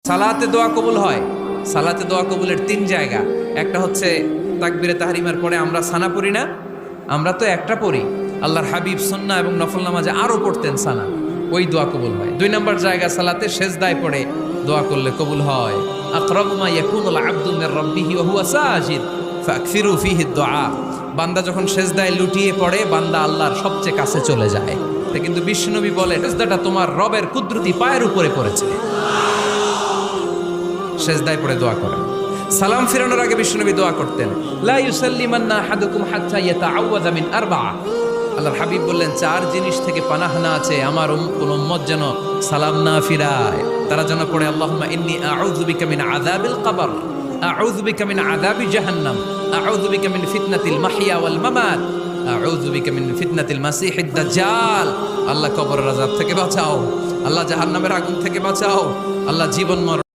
সালাতে দোয়া কবুল হয়। সালাতে দোয়া কবুলের 3 জায়গা। একটা হচ্ছে তাকবীরে তাহরিমার পরে আমরা সানা পড়ি না, আমরা তো একটা পড়ি। আল্লাহর হাবিব সুন্নাহ এবং নফল নামাজে আরো পড়তেন সানা, ওই দোয়া কবুল হয়। 2 নম্বর জায়গা সালাতে সেজদায় পড়ে দোয়া করলে কবুল হয়। আকরাবু মা ইয়াকুনুল আবদু মির রাব্বিহি ওয়া হুয়া সাজিদ ফাকসিরু ফীহি দুআ। বান্দা যখন সেজদায় লুটিয়ে পড়ে, বান্দা আল্লাহর সবচেয়ে কাছে চলে যায়। কিন্তু বিশ্বনবী বলে, সেজদাটা তোমার রবের কুদরতি পায়ের উপরে পড়েছে। সেজদায় পড়ে দোয়া করেন। সালাম ফিরানোর আগে বিশ্বনবী দোয়া করতেন, লা ইউসাল্লিমান্না আহাদুকুম হাত্তা ইয়াতাআওয়াযা মিন আরবা'a। আল্লাহর হাবিব বললেন, 4 জিনিস থেকে পানাহ না আছে আমার কোন উম্মত যেন সালাম না ফিরায়। তারা যেন পড়ে, আল্লাহুম্মা ইন্নী আউযু বিকা মিন আযাবিল কবর, আউযু বিকা মিন আযাবি জাহান্নাম, আউযু বিকা মিন ফিতনাতিল মাহইয়া ওয়াল মামাত, আউযু বিকা মিন ফিতনাতিল মাসিহিদ দাজ্জাল। আল্লাহ কবরের আযাব থেকে বাঁচাও, আল্লাহ জাহান্নামের আগুন থেকে বাঁচাও, আল্লাহ জীবন মরণ